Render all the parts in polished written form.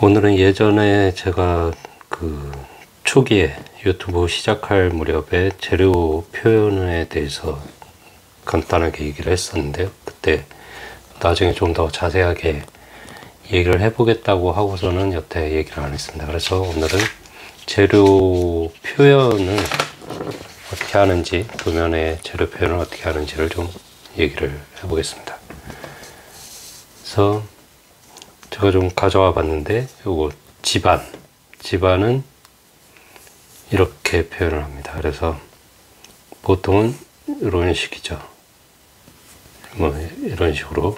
오늘은 예전에 제가 초기에 유튜브 시작할 무렵에 재료 표현에 대해서 간단하게 얘기를 했었는데요. 그때 나중에 좀 더 자세하게 얘기를 해보겠다고 하고서는 여태 얘기를 안 했습니다. 그래서 오늘은 재료 표현을 어떻게 하는지, 도면의 재료 표현을 어떻게 하는지를 좀 얘기를 해보겠습니다. 그래서 제가 좀 가져와 봤는데, 요거 집안은 이렇게 표현을 합니다. 그래서 보통은 이런 식이죠. 뭐 이런 식으로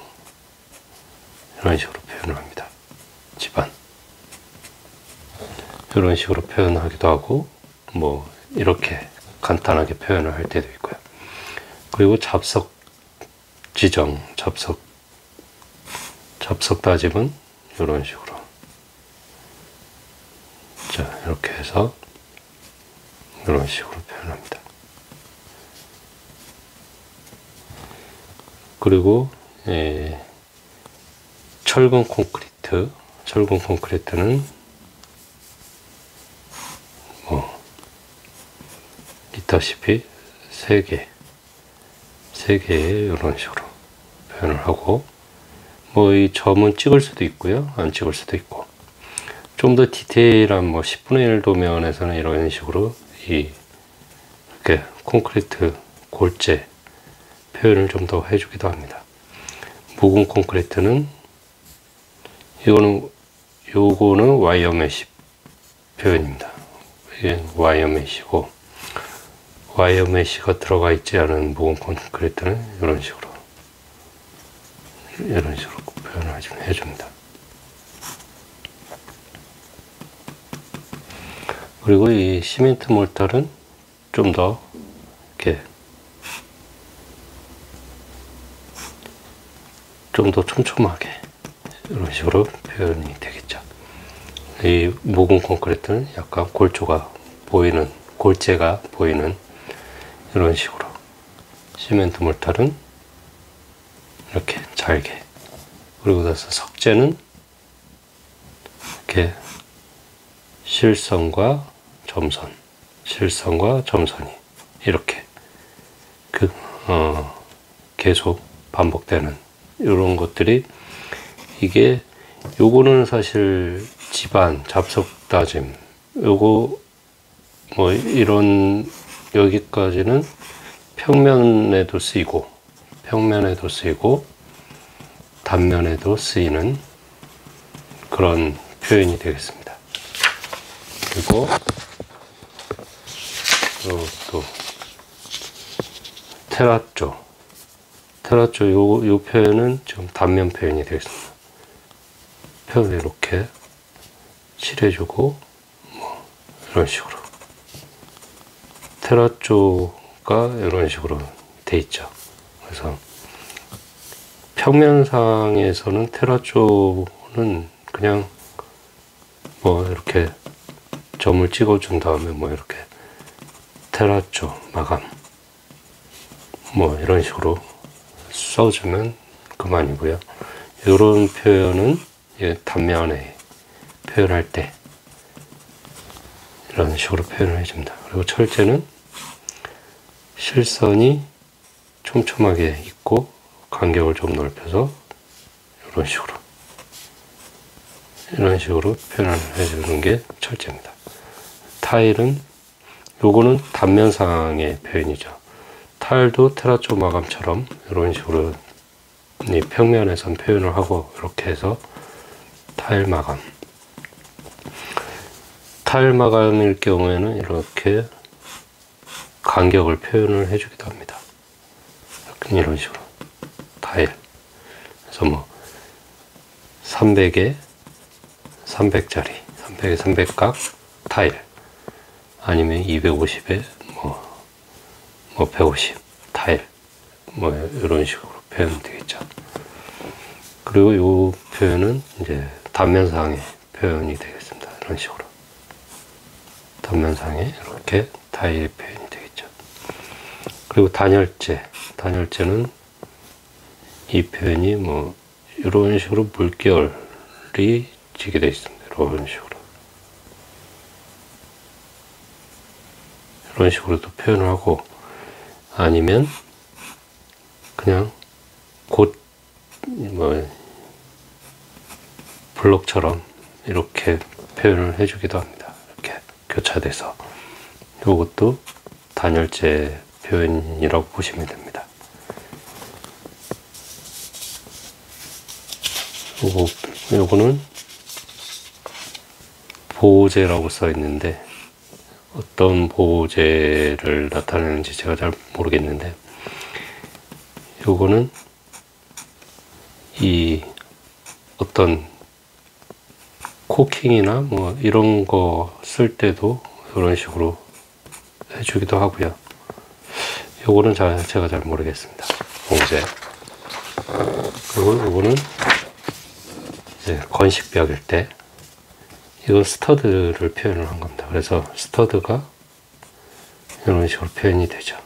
표현을 합니다. 집안 이런 식으로 표현하기도 하고, 뭐 이렇게 간단하게 표현을 할 때도 있고요. 그리고 잡석 다짐은 이런 식으로, 자, 이렇게 해서 이런 식으로 표현합니다. 그리고 철근 콘크리트는 뭐 있다시피 세 개의 이런 식으로 표현을 하고, 뭐 이 점은 찍을 수도 있고요, 안 찍을 수도 있고, 좀 더 디테일한 뭐 10분의 1 도면에서는 이런 식으로 이렇게 콘크리트 골재 표현을 좀 더 해주기도 합니다. 묵은 콘크리트는 요거는 와이어 메쉬 표현입니다. 이게 와이어 메쉬고, 와이어 메쉬가 들어가 있지 않은 묵은 콘크리트는 이런 식으로 표현을 해줍니다. 그리고 이 시멘트 몰타는 좀 더 이렇게 좀 더 촘촘하게 이런 식으로 표현이 되겠죠. 이 묵은 콘크리트는 약간 골재가 보이는 이런 식으로, 시멘트 몰타는 이렇게 잘게, 그리고 나서 석재는 이렇게 실선과 점선이 이렇게 계속 반복되는 이런 것들이, 요거는 사실 집안, 잡석 다짐, 요거 뭐 이런, 여기까지는 평면에도 쓰이고 단면에도 쓰이는 그런 표현이 되겠습니다. 그리고 또 테라조 요 표현은 지금 단면 표현이 되겠습니다. 표현을 이렇게 칠해주고, 뭐 이런 식으로 테라조가 이런 식으로 돼 있죠. 그래서 평면상에서는 테라조는 그냥 뭐 이렇게 점을 찍어준 다음에 뭐 이렇게 테라조 마감 뭐 이런 식으로 써주면 그만이고요. 이런 표현은 단면에 표현할 때 이런 식으로 표현을 해줍니다. 그리고 철제는 실선이 촘촘하게 있고 간격을 좀 넓혀서 이런 식으로 표현을 해주는 게 철제입니다. 타일은 요거는 단면상의 표현이죠. 타일도 테라조 마감처럼 이런 식으로 이 평면에선 표현을 하고, 이렇게 해서 타일 마감일 경우에는 이렇게 간격을 표현을 해주기도 합니다. 이런 식으로 타일, 그래서 뭐 300에 300각 타일, 아니면 250에 뭐 150 타일, 뭐 이런 식으로 표현되겠죠. 그리고 이 표현은 이제 단면상의 표현이 되겠습니다. 이런 식으로 단면상에 이렇게 타일 표현이 되겠죠. 그리고 단열재는 이 표현이 뭐 이런 식으로 물결이 지게 되어 있습니다. 이런 식으로도 표현을 하고, 아니면 그냥 블록처럼 이렇게 표현을 해주기도 합니다. 이렇게 교차돼서. 이것도 단열재 표현이라고 보시면 됩니다. 요거는 보호제라고 써 있는데, 어떤 보호제를 나타내는지 제가 잘 모르겠는데, 요거는 이 어떤 코킹이나 뭐 이런 거 쓸 때도 이런 식으로 해주기도 하고요. 요거는 제가 잘 모르겠습니다. 보호제. 그리고 요거는 이제 건식벽일 때, 이건 스터드를 표현을 한 겁니다. 그래서 스터드가 이런 식으로 표현이 되죠.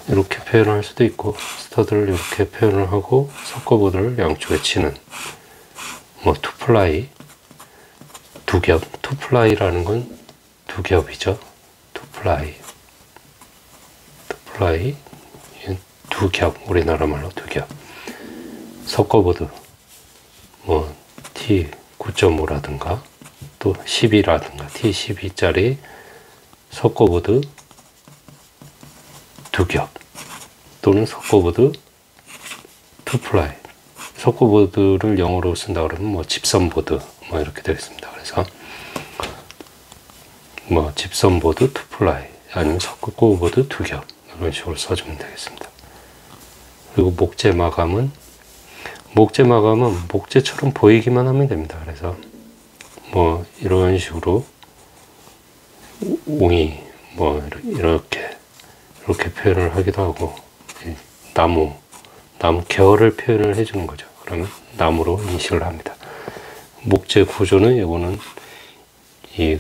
이렇게 표현을 할 수도 있고, 스터드를 이렇게 표현을 하고 석고보드를 양쪽에 치는, 뭐 투플라이, 두겹, 투플라이라는 건 두겹이죠. 투플라이, 두겹, 우리나라 말로 두겹. 석고보드, 뭐 T9.5라든가 또 12라든가 T12짜리 석고보드 두겹, 또는 석고보드 투플라이. 석고보드를 영어로 쓴다 그러면 뭐 집선보드 뭐 이렇게 되겠습니다. 그래서 뭐 집선보드 투플라이, 아니면 석고보드 두겹, 이런 식으로 써주면 되겠습니다. 그리고 목재 마감은 목재처럼 보이기만 하면 됩니다. 그래서 뭐 이런 식으로 옹이 뭐 이렇게 표현을 하기도 하고, 나무 계열을 표현을 해주는 거죠. 그러면 나무로 인식을 합니다. 목재 구조는, 이거는 이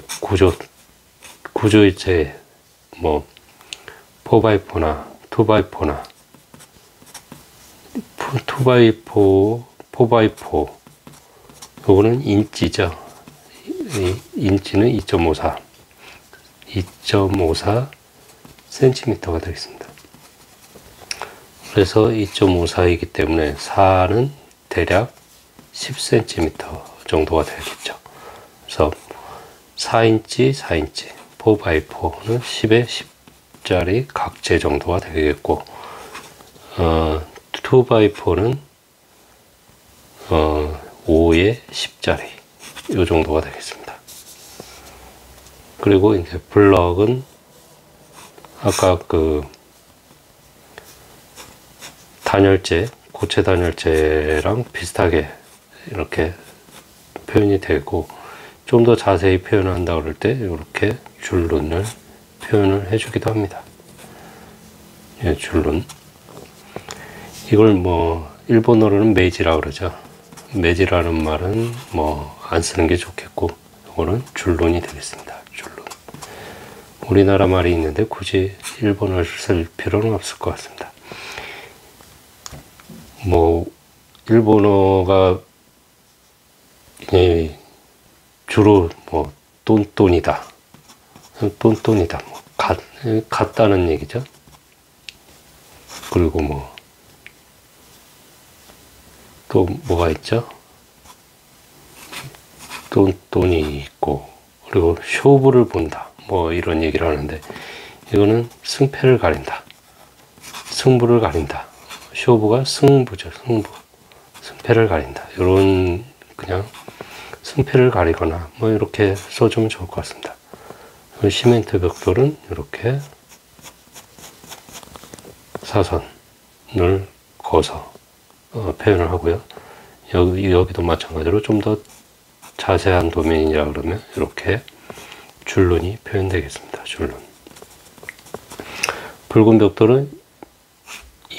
구조이체, 뭐 4x4나 2x4나 2x4, 4x4, 요거는 인치죠. 인치는 2.54 cm가 되겠습니다. 그래서 2.54이기 때문에 4는 대략 10cm 정도가 되겠죠. 그래서 4인치, 4x4는 10에 10짜리 각재 정도가 되겠고, 2x4는 5에 10짜리 요 정도가 되겠습니다. 그리고 이제 블럭은 아까 그 단열재, 고체 단열재랑 비슷하게 이렇게 표현이 되고, 좀 더 자세히 표현한다 그럴 때 이렇게 줄눈을 표현을 해주기도 합니다. 예, 줄눈. 이걸 뭐 일본어로는 메지라 그러죠. 메지라는 말은 뭐 안 쓰는 게 좋겠고, 이거는 줄눈이 되겠습니다. 줄눈. 우리나라 말이 있는데 굳이 일본어를 쓸 필요는 없을 것 같습니다. 뭐 일본어가 주로 뭐 똔똔이다, 뭐 같다는 얘기죠. 그리고 뭐 또 뭐가 있죠? 똔똔이 있고, 그리고 쇼부를 본다, 뭐 이런 얘기를 하는데, 이거는 승패를 가린다, 승부를 가린다. 쇼부가 승부죠. 승패를 가린다. 이런, 그냥 승패를 가리거나 뭐 이렇게 써주면 좋을 것 같습니다. 시멘트 벽돌은 이렇게 사선을 그어서 표현을 하고요. 여기도 마찬가지로 좀 더 자세한 도면이라 그러면 이렇게 줄눈이 표현되겠습니다. 줄눈. 붉은 벽돌은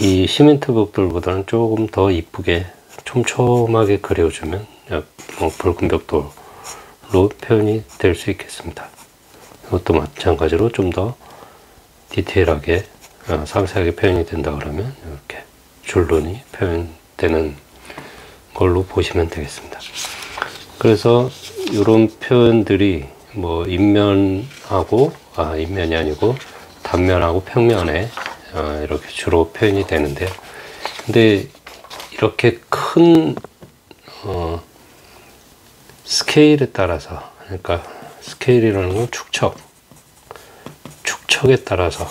이 시멘트 벽돌보다는 조금 더 이쁘게 촘촘하게 그려주면 붉은 벽돌로 표현이 될 수 있겠습니다. 이것도 마찬가지로 좀 더 디테일하게 상세하게 표현이 된다 그러면 이렇게 줄눈이 표현되는 걸로 보시면 되겠습니다. 그래서 이런 표현들이 뭐 인면하고 인면이 아니고 단면하고 평면에 이렇게 주로 표현이 되는데요. 근데 이렇게 큰 스케일에 따라서, 그러니까 스케일이라는 건 축척에 따라서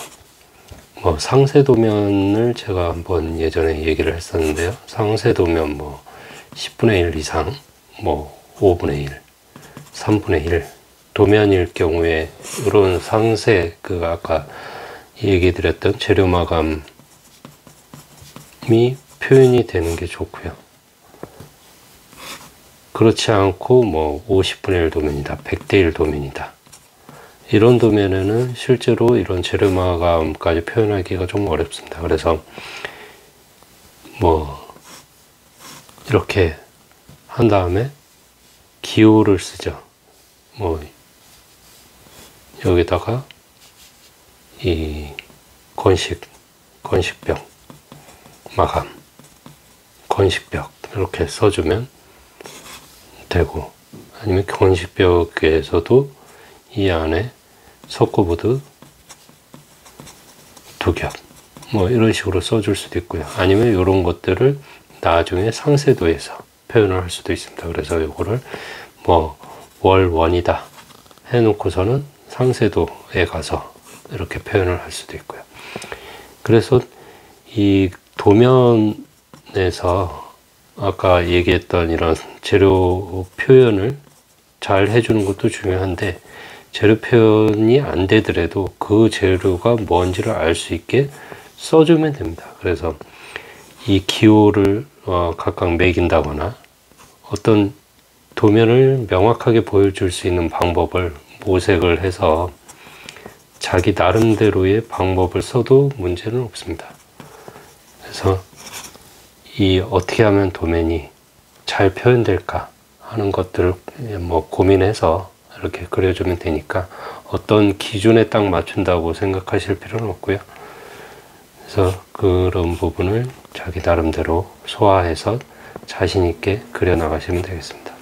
뭐 상세도면을 제가 한번 예전에 얘기를 했었는데요. 상세도면 뭐 10분의 1 이상, 뭐 5분의 1, 3분의 1 도면일 경우에 이런 상세, 그 아까 얘기 드렸던 재료 마감이 표현이 되는 게 좋고요. 그렇지 않고 뭐 50분의 1 도면이다, 100대 1 도면이다, 이런 도면에는 실제로 이런 재료 마감까지 표현하기가 좀 어렵습니다. 그래서 뭐 이렇게 한 다음에 기호를 쓰죠. 뭐 여기다가 이 건식벽 마감, 건식벽 이렇게 써주면 되고, 아니면 건식벽에서도 이 안에 석고보드 2겹 뭐 이런 식으로 써줄 수도 있고요. 아니면 이런 것들을 나중에 상세도에서 표현을 할 수도 있습니다. 그래서 이거를 뭐 월1이다 해놓고서는 상세도에 가서 이렇게 표현을 할 수도 있고요. 그래서 이 도면에서 아까 얘기했던 이런 재료 표현을 잘 해주는 것도 중요한데, 재료 표현이 안 되더라도 그 재료가 뭔지를 알 수 있게 써주면 됩니다. 그래서 이 기호를 각각 매긴다거나 어떤 도면을 명확하게 보여줄 수 있는 방법을 모색을 해서 자기 나름대로의 방법을 써도 문제는 없습니다. 그래서 이 어떻게 하면 도면이 잘 표현될까 하는 것들을 뭐 고민해서 이렇게 그려주면 되니까 어떤 기준에 딱 맞춘다고 생각하실 필요는 없고요. 그래서 그런 부분을 자기 나름대로 소화해서 자신 있게 그려 나가시면 되겠습니다.